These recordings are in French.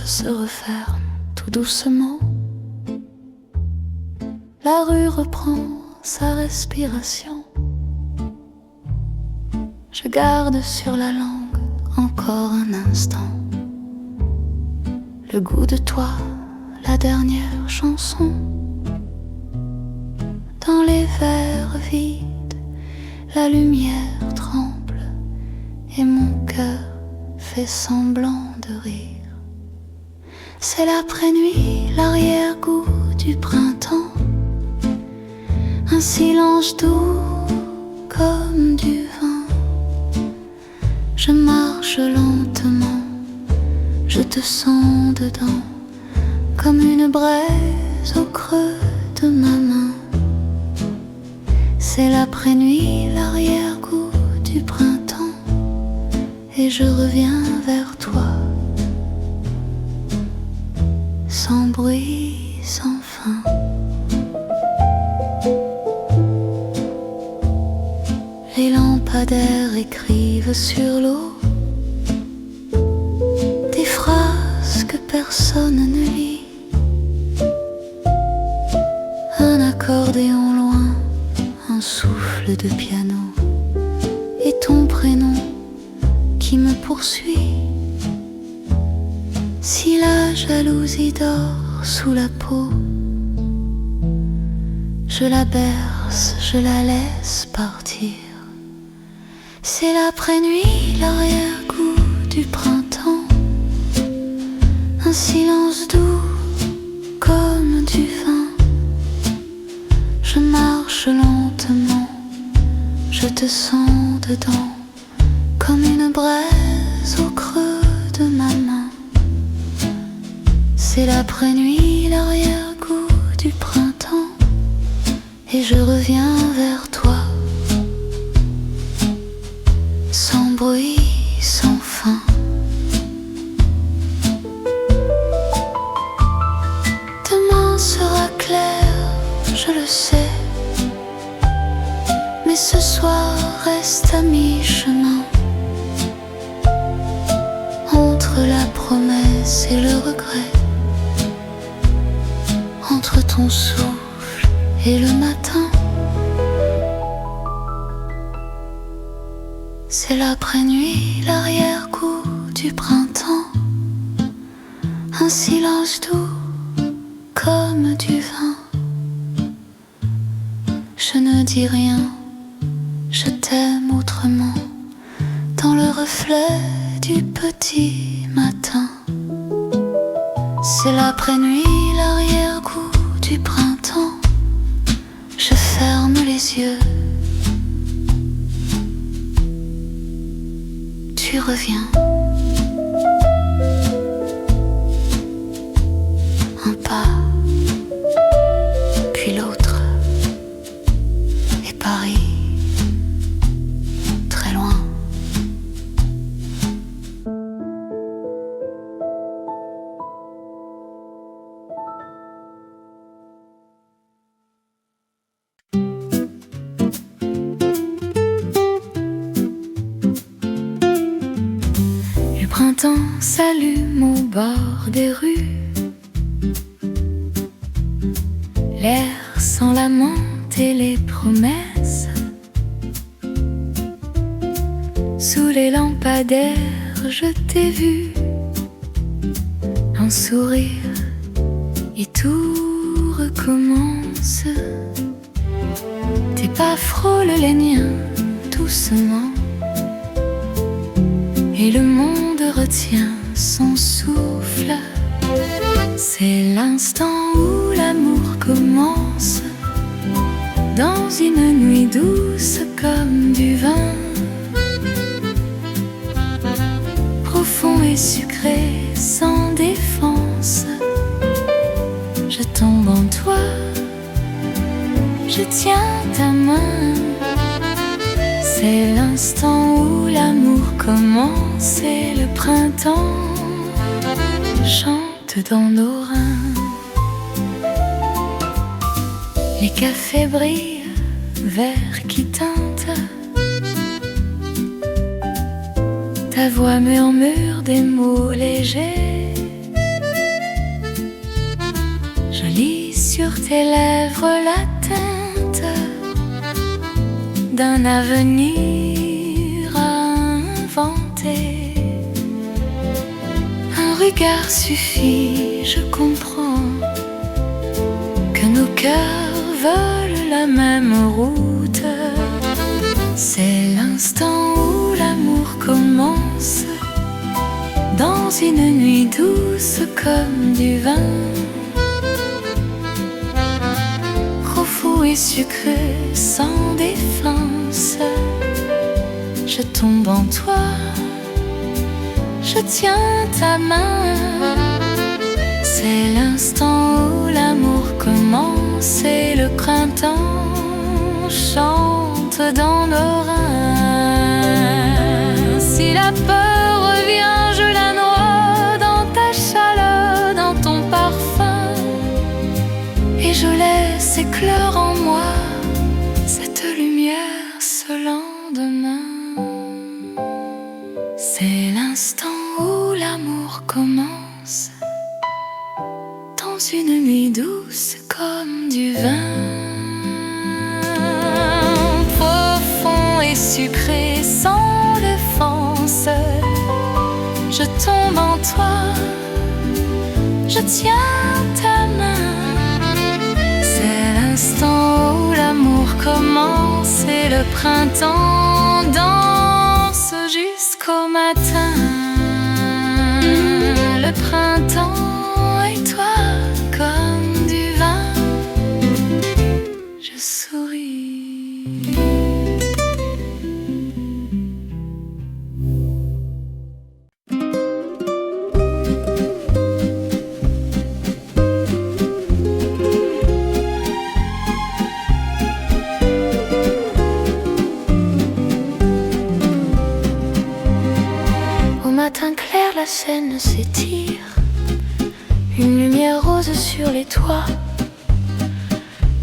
se referme tout doucement. La rue reprend sa respiration. Je garde sur la langue encore un instant le goût de toi, la dernière chanson. Dans les verres vides, la lumière tremble et mon cœur fait semblant de rire. C'est l'après-nuit, l'arrière-goût du printemps, un silence doux comme du vin. Je marche lentement, je te sens dedans, comme une braise au creux de ma main. C'est l'après-nuit, l'arrière-goût du printemps, et je reviens vers toi, sans bruit, sans fin. Les lampadaires écrivent sur l'eau des phrases que personne ne lit. Un accordéon loin, un souffle de piano et ton prénom qui me poursuit. Si la jalousie dort sous la peau, je la berce, je la laisse partir. C'est l'après-nuit, l'arrière-goût du printemps, un silence doux comme du vin. Je marche lentement, je te sens dedans, comme une braise au creux de ma main. C'est l'après-nuit, l'arrière-goût du printemps, et je reviens vers toi, sans bruit, sans fin. Demain sera clair, je le sais, mais ce soir reste à mi-chemin entre la promesse et le regret, entre ton souffle et le matin. C'est l'après-nuit, l'arrière-goût du printemps, un silence doux comme du vin. Je ne dis rien, je t'aime autrement, dans le reflet du petit matin. C'est l'après-nuit, l'arrière-goût du printemps. Je ferme les yeux, tu reviens. Un pas, puis l'autre, et Paris, très loin. Le printemps s'allume au bord des rues, l'air sans la menthe et les promesses. Sous les lampadaires, je t'ai vu, un sourire et tout recommence. Tes pas frôlent les miens doucement, et le monde retient son souffle. C'est l'instant où l'amour commence, dans une nuit douce comme du vin, profond et sucré sans défense. Je tombe en toi, je tiens ta main. C'est l'instant où l'amour commence et le printemps chante dans nos reins. Les cafés brillent, verre qui teinte, ta voix murmure des mots légers. sur tes lèvres la teinte d'un avenir à inventer. Un regard suffit, je comprends que nos cœurs veulent la même route. C'est l'instant où l'amour commence, dans une nuit douce comme du vin, profond et sucré sans défense. Je tombe en toi, je tiens ta main. C'est l'instant où l'amour commence et le printemps chante dans nos reins. Si la peur revient, je la noie dans ta chaleur, dans ton parfum, et je laisse éclore en moi cette lumière, ce lendemain. C'est l'instant où l'amour commence, dans une nuit douce comme du vin, profond et sucré sans défense. Je tombe en toi, je tiens ta main. C'est l'instant où l'amour commence et le printemps danse jusqu'au matin. Le printemps et toi comme du vin, je souris. Au matin clair, la Seine s'étire, une lumière rose sur les toits.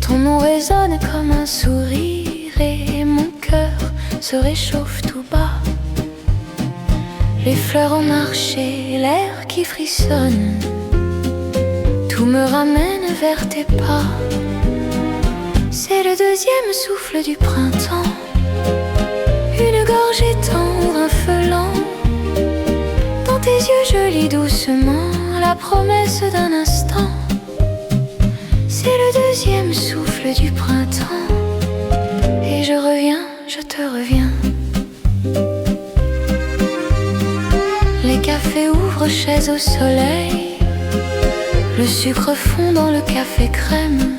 Ton nom résonne comme un sourire et mon cœur se réchauffe tout bas. Les fleurs au marché, l'air qui frissonne, tout me ramène vers tes pas. C'est le deuxième souffle du printemps, une gorgée tendre, un feu lent. Dans tes yeux je lis doucement la promesse d'un instant. C'est le deuxième souffle du printemps, et je reviens, je te reviens. Les cafés ouvrent, chaises au soleil, le sucre fond dans le café crème.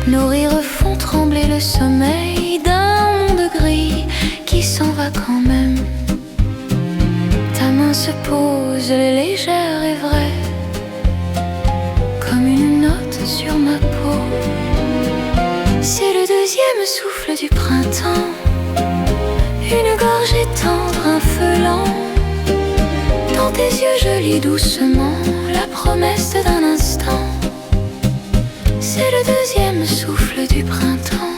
Nos rires font trembler le sommeil d'un monde gris qui s'en va quand même. Ta main se pose légère et vraie, comme une note sur ma peau. C'est le deuxième souffle du printemps, une gorgée tendre, un feu lent. Dans tes yeux je lis doucement la promesse d'un instant. C'est le deuxième souffle du printemps,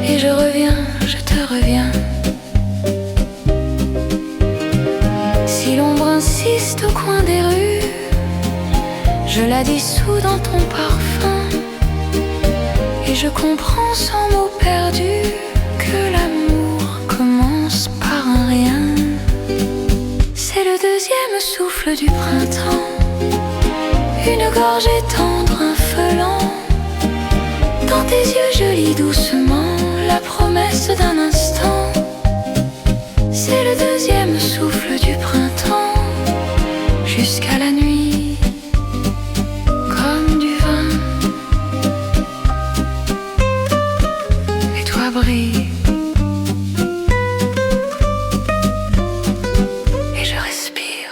et je reviens, je te reviens. Si l'ombre insiste au coin des rues, je la dissous dans ton parfum, et je comprends sans mots perdus que l'amour commence par un rien. C'est le deuxième souffle du printemps, une gorgée tendre, un feu lent. Dans tes yeux je lis doucement la promesse d'un instant. C'est le deuxième souffle du printemps, jusqu'à la nuit, comme du vin. Et toi brille, et je respire.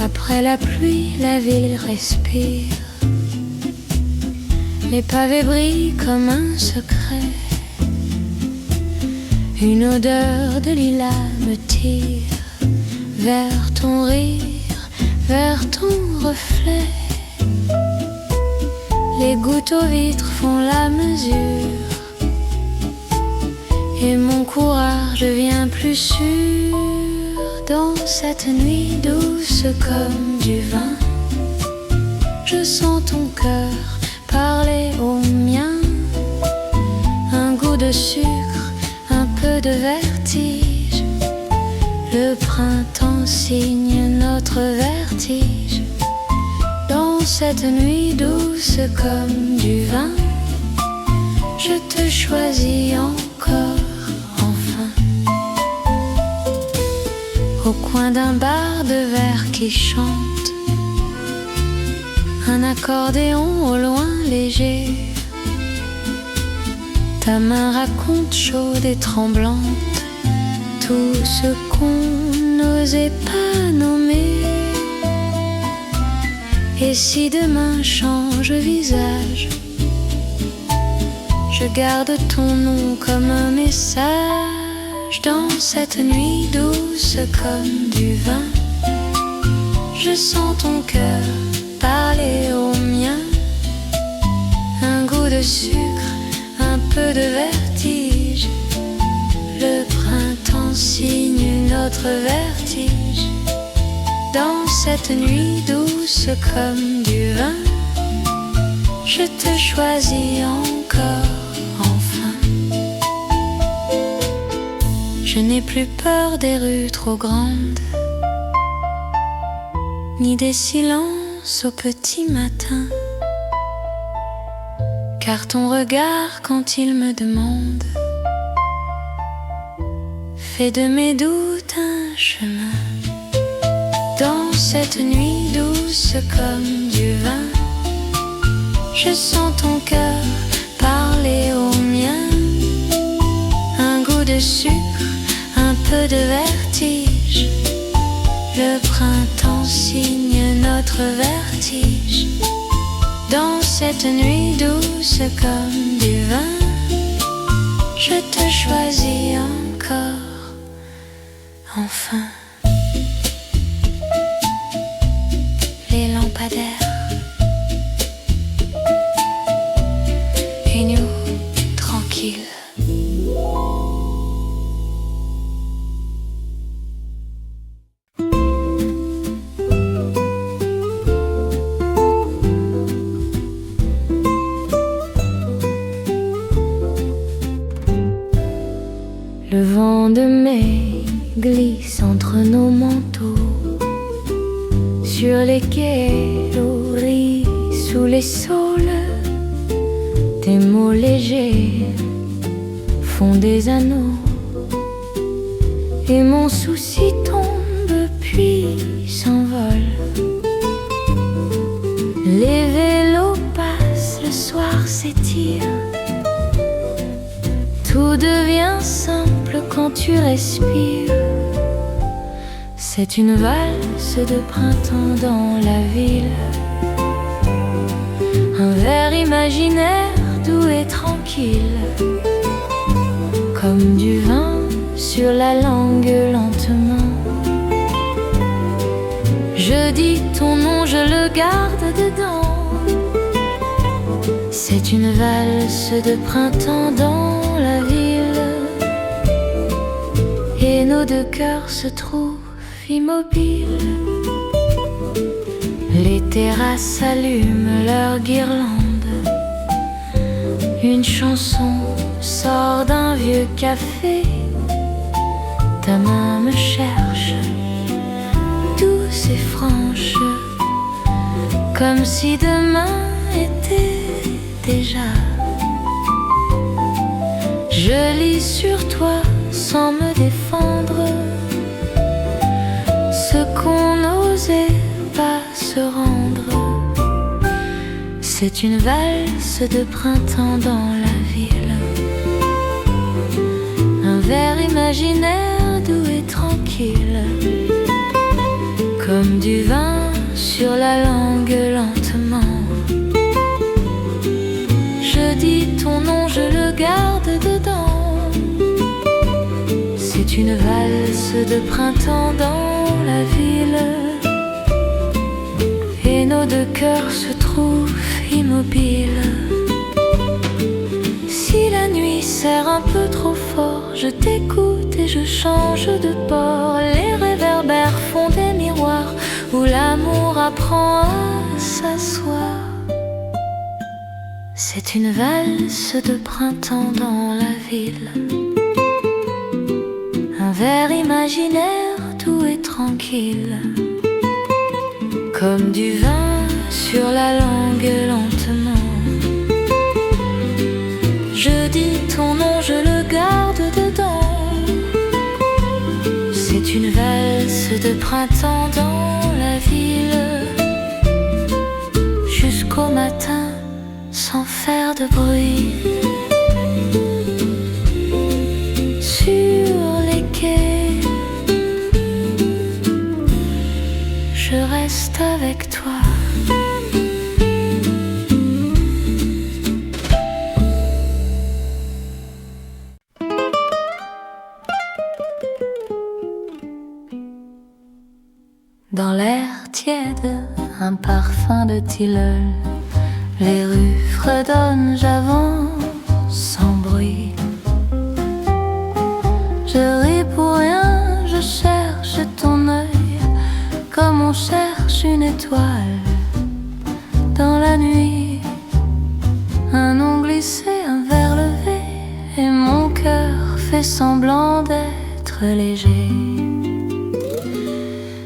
Après la pluie, la ville respire. Les pavés brillent comme un secret. Une odeur de lilas me tire vers ton rire, vers ton reflet. Les gouttes aux vitres font la mesure et mon courage devient plus sûr. Dans cette nuit douce comme du vin, je sens ton cœur parler au mien. Un goût de sucre, un peu de vertige. Le printemps signe notre vertige. Dans cette nuit douce comme du vin, je te choisis encore, enfin. Au coin d'un bar de verre qui chante, un accordéon au loin léger. Ta main raconte chaude et tremblante tout ce qu'on n'osait pas nommer. Et si demain change visage, je garde ton nom comme un message. Dans cette nuit douce comme du vin, je sens ton cœur parler au mien. Un goût de sucre, un peu de vertige. Le printemps signe notre vertige. Dans cette nuit douce comme du vin, je te choisis encore, enfin. Je n'ai plus peur des rues trop grandes, ni des silences au petit matin, car ton regard quand il me demande fait de mes doutes un chemin. Dans cette nuit douce comme du vin, je sens ton cœur parler au mien. Un goût de sucre, un peu de vertige. Le printemps signe notre vertige. Dans cette nuit douce comme du vin, je te choisis encore, enfin. Les lampadaires et nous tranquilles. Le vent de mai glisse entre nos manteaux, sur les quais, l'eau rit sous les saules. Tes mots légers font des anneaux, et mon souci tombe puis s'envole. Les vélos passent, le soir s'étire. Tout devient simple quand tu respires. C'est une valse de printemps dans la ville. Un verre imaginaire doux et tranquille, comme du vin sur la langue lentement. Je dis ton nom, je le garde dedans. C'est une valse de printemps dans la ville, et nos deux cœurs se trouvent immobiles. Les terrasses allument leur guirlande. Une chanson sort d'un vieux café. Ta main me cherche, douce et franche, comme si demain était déjà. Je lis sur toi sans me défendre ce qu'on n'osait pas se rendre. C'est une valse de printemps dans la ville. Un verre imaginaire doux et tranquille, comme du vin sur la langue lentement. Je dis ton nom, je le garde dedans. C'est une valse de printemps dans la ville, et nos deux cœurs se trouvent immobile. Si la nuit serre un peu trop fort, je t'écoute et je change de bord. Les réverbères font des miroirs où l'amour apprend à s'asseoir. C'est une valse de printemps dans la ville, un vers imaginaire doux et tranquille, comme du vin sur la langue lentement. Je dis ton nom, je le garde dedans. C'est une valse de printemps dans la ville, jusqu'au matin sans faire de bruit. Sur les quais, je reste avec toi. Dans l'air tiède, un parfum de tilleul. Les rues fredonnent, j'avance sans bruit. Je ris pour rien, je cherche ton œil, comme on cherche une étoile dans la nuit. Un nom glissé, un verre levé, et mon cœur fait semblant d'être léger.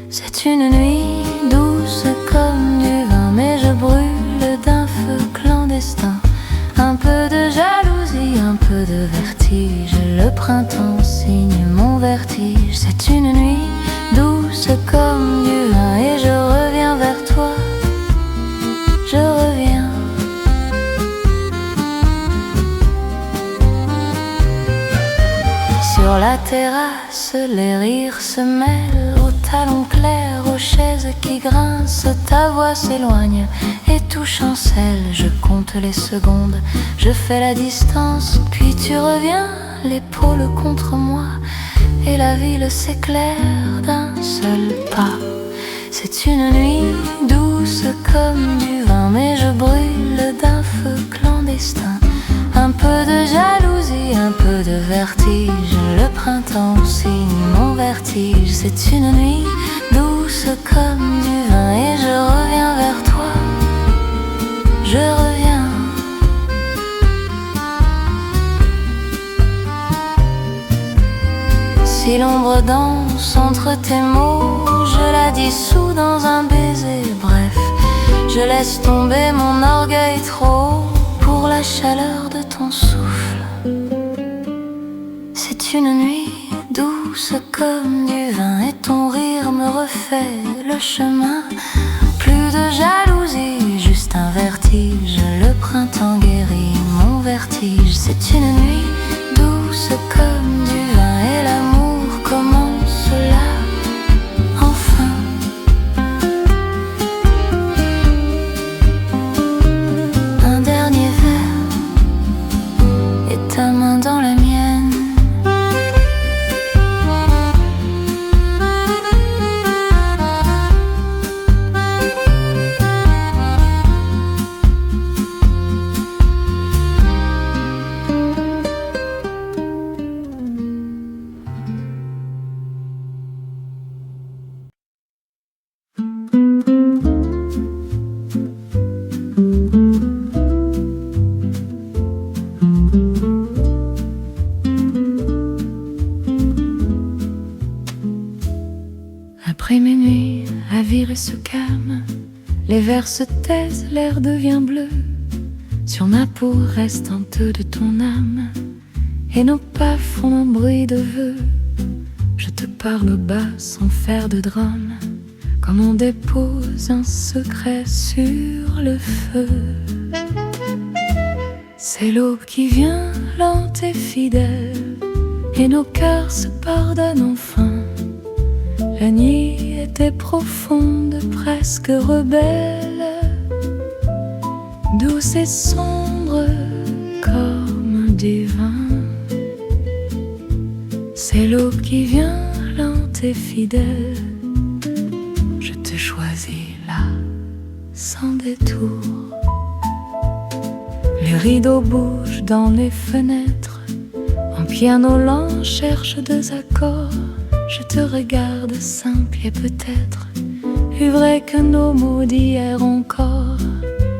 C'est une nuit douce comme du vin, mais je brûle d'un feu clandestin. Un peu de jalousie, un peu de vertige, le printemps signe mon vertige. C'est une nuit douce comme du vin et je reviens vers toi, je reviens. Sur la terrasse, les rires se mêlent aux talons clairs, aux chaises qui grincent. Ta voix s'éloigne et tout chancelle. Je compte les secondes, je fais la distance, puis tu reviens, l'épaule contre moi, et la ville s'éclaire d'un seul pas. C'est une nuit douce comme du vin, mais je brûle d'un feu clandestin. Un peu de jalousie, un peu de vertige, le printemps signe mon vertige. C'est une nuit douce comme du vin et je reviens vers toi, je reviens. Si l'ombre danse entre tes mots, je la dissous dans un baiser. Bref, je laisse tomber mon orgueil trop haut pour la chaleur de ton souffle. C'est une nuit douce comme du vin et ton rire me refait le chemin. Plus de jalousie, juste un vertige, le printemps guérit mon vertige. C'est une nuit douce comme du vin et l'amour commence là, enfin. Un dernier verre et ta main dans la mienne. Après minuit, la ville se calme, les vers se taisent, l'air devient bleu. Sur ma peau reste un peu de ton âme, et nos pas font un bruit de vœux. Je te parle bas sans faire de drame, comme on dépose un secret sur le feu. C'est l'aube qui vient, lente et fidèle, et nos cœurs se pardonnent enfin. La nuit était profonde, presque rebelle, douce et sombre comme du vin. C'est l'aube qui vient, lente et fidèle. Je te choisis là, sans détour. Les rideaux bougent dans les fenêtres, un piano lent cherche deux accords. Je te regarde simple et peut-être plus vrai que nos mots d'hier encore.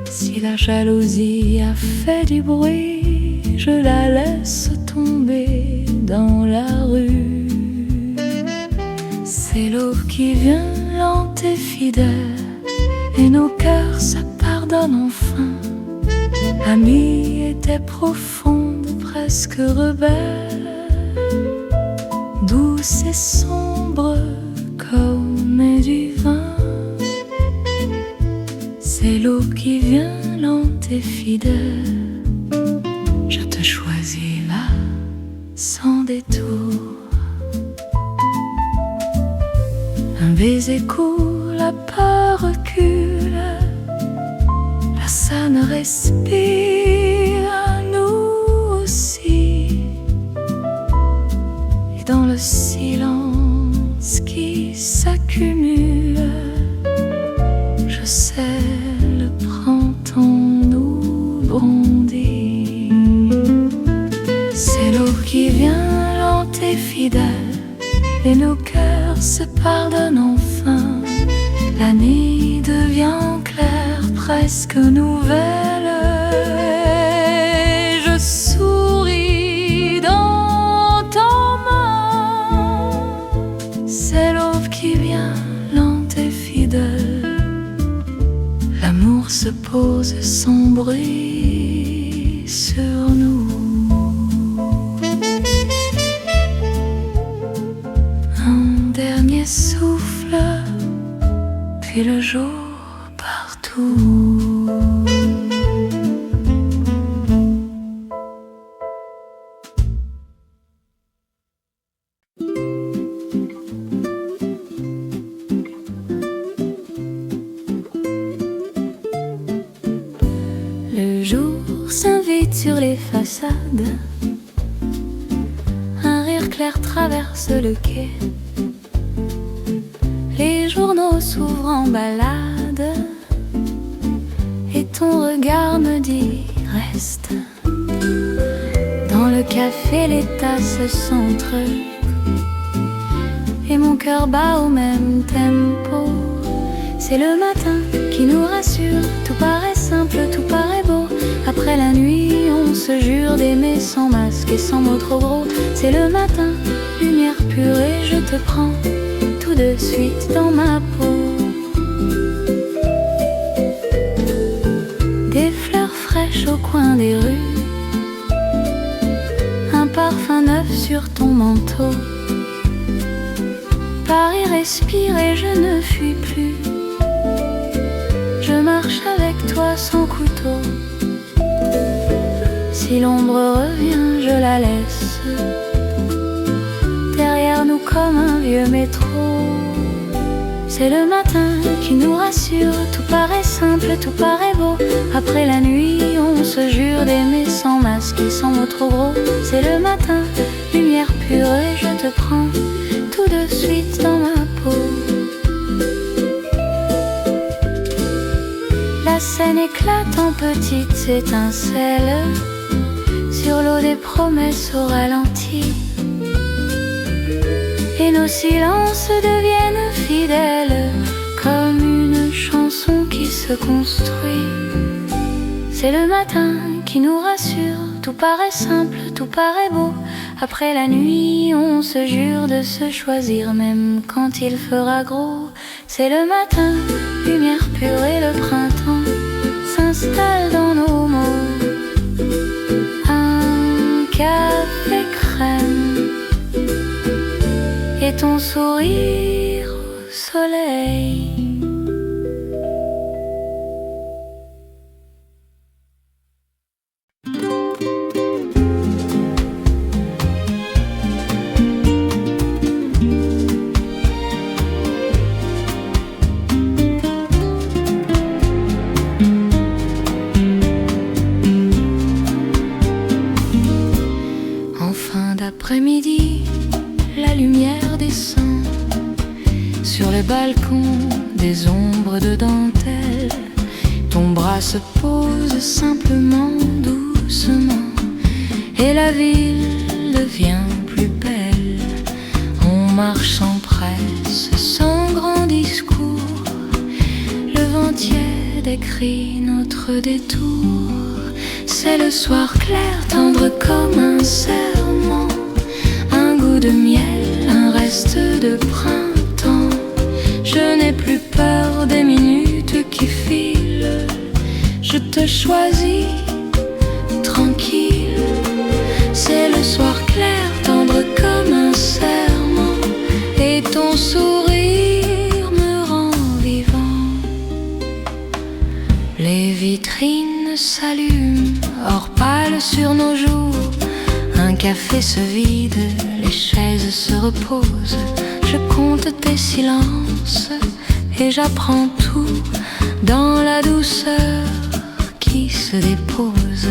Si la jalousie a fait du bruit, je la laisse tomber dans la rue. C'est l'aube qui vient lente et fidèle, et nos cœurs se pardonnent enfin. L'amie était profonde, presque rebelle, douce et sombre comme du vin. C'est l'eau qui vient lente et fidèle. Je te choisis là, sans détour. Un baiser coule, la peur recule, la scène respire, nous aussi. Et dans le silence qui s'accumule, je sais le printemps nous bondit. C'est l'eau qui vient lente et fidèle, et nos cœurs se pardonnent enfin. La nuit devient claire, presque nouvelle, et je souris dans ta main. C'est l'aube qui vient lente et fidèle. L'amour se pose sans bruit sur nous. Un dernier souffle, puis le jour partout. Le jour s'invite sur les façades, un rire clair traverse le quai. Les journaux s'ouvrent en balade, et ton regard me dit reste. Dans le café les tasses s'entrecoupent, et mon cœur bat au même tempo. C'est le matin qui nous rassure, tout paraît simple, tout paraît beau. Après la nuit, on se jure d'aimer sans masque et sans mots trop gros. C'est le matin, lumière pure et je te prends tout de suite dans ma peau. Des fleurs fraîches au coin des rues, un parfum neuf sur ton manteau. Paris respire et je ne fuis plus. Je marche avec toi sans couteau. Si l'ombre revient, je la laisse derrière nous comme un vieux métro. C'est le matin qui nous rassure, tout paraît simple, tout paraît beau. Après la nuit, on se jure d'aimer sans masque et sans mots trop gros. C'est le matin, lumière pure et je te prends tout de suite dans ma peau. La scène éclate en petites étincelles sur l'eau des promesses au ralenti, et nos silences deviennent fidèles comme une chanson qui se construit. C'est le matin qui nous rassure, tout paraît simple, tout paraît beau. Après la nuit, on se jure de se choisir même quand il fera gros. C'est le matin, lumière pure et le printemps s'installe dans nos mots. Un café crème et ton sourire au soleil. Après-midi, la lumière descend sur les balcons, des ombres de dentelle. Ton bras se pose simplement, doucement, et la ville devient plus belle. On marche sans presse, sans grand discours. Le vent tiède écrit notre détour. C'est le soir clair, tendre comme un serment, un goût de miel, un reste de printemps. Je n'ai plus peur des minutes qui filent. Je te choisis, tranquille. C'est le soir clair, tendre comme un serment, et ton sourire me rend vivant. Les vitrines s'allument, or pâle sur nos joues. Un café se vide, les chaises se reposent. Je compte tes silences et j'apprends tout dans la douceur qui se dépose.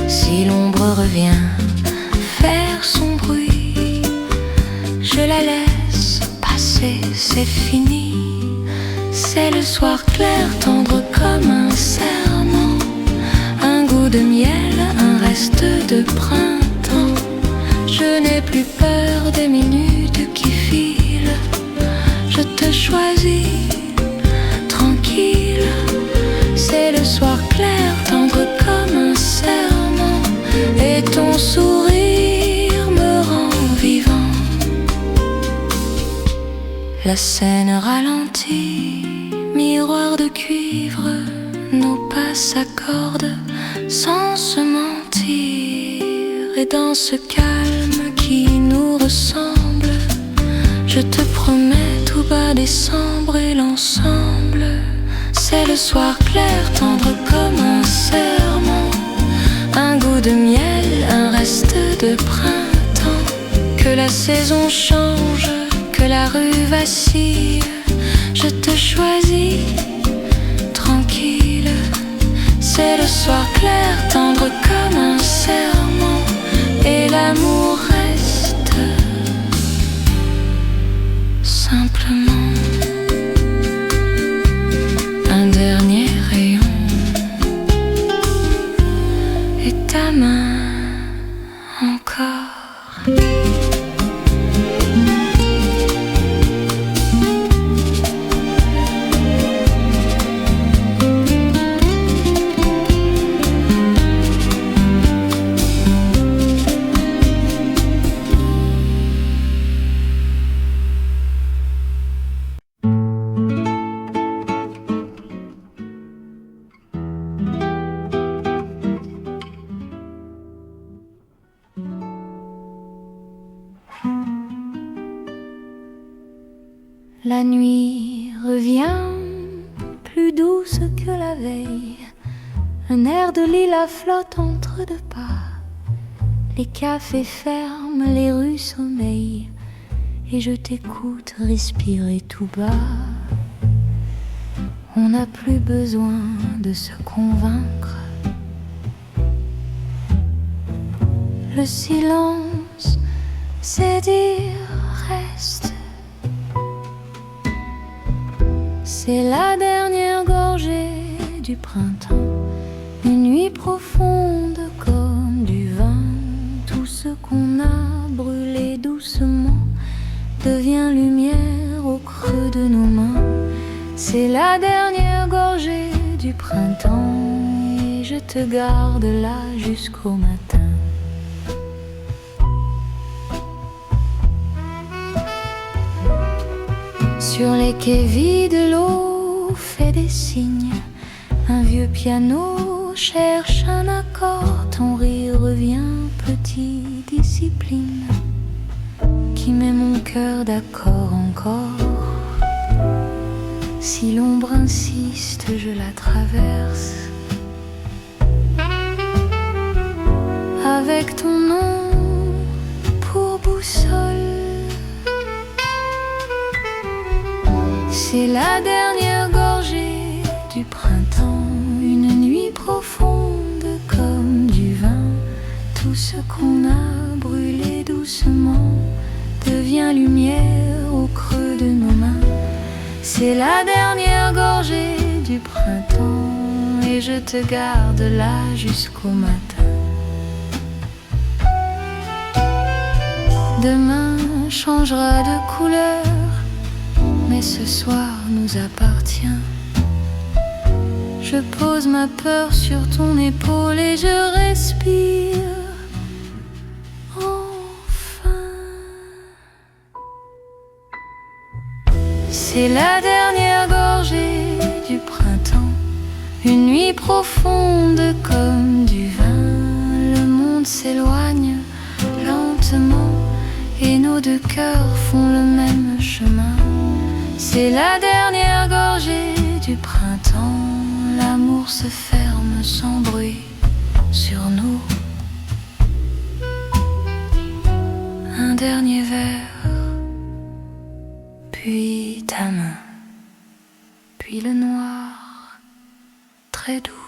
Si l'ombre revient faire son bruit, je la laisse passer, c'est fini. C'est le soir clair, tendre comme un serment, un goût de miel, un reste de printemps. Je n'ai plus peur des minutes qui filent. Je te choisis, tranquille. C'est le soir clair, tendre comme un serment, et ton sourire me rend vivant. La scène ralentit, miroir de cuivre, nos pas s'accordent sans se mentir. Et dans ce calme qui nous ressemble, je te promets tout bas décembre et l'ensemble. C'est le soir clair, tendre comme un serment, un goût de miel, un reste de printemps. Que la saison change, que la rue vacille, je te choisis, tranquille. C'est le soir clair, tendre comme un serment, et l'amour reste simplement un dernier rayon, et ta main encore. La nuit revient plus douce que la veille. Un air de lilas flotte entre deux pas. Les cafés ferment, les rues sommeillent, et je t'écoute respirer tout bas. On n'a plus besoin de se convaincre. Le silence, c'est dire reste. C'est la dernière gorgée du printemps, une nuit profonde comme du vin. Tout ce qu'on a brûlé doucement devient lumière au creux de nos mains. C'est la dernière gorgée du printemps, et je te garde là jusqu'au matin. Sur les quais vides, l'eau fait des signes. Un vieux piano cherche un accord. Ton rire revient, petite discipline qui met mon cœur d'accord encore. Si l'ombre insiste, je la traverse avec ton nom pour boussole. C'est la dernière gorgée du printemps, une nuit profonde comme du vin. Tout ce qu'on a brûlé doucement devient lumière au creux de nos mains. C'est la dernière gorgée du printemps, et je te garde là jusqu'au matin. Demain changera de couleur, mais ce soir nous appartient. Je pose ma peur sur ton épaule et je respire. Enfin, c'est la dernière gorgée du printemps, une nuit profonde comme du vin. Le monde s'éloigne lentement et nos deux cœurs font le même chemin. C'est la dernière gorgée du printemps. L'amour se ferme sans bruit sur nous. Un dernier verre, puis ta main, puis le noir très doux.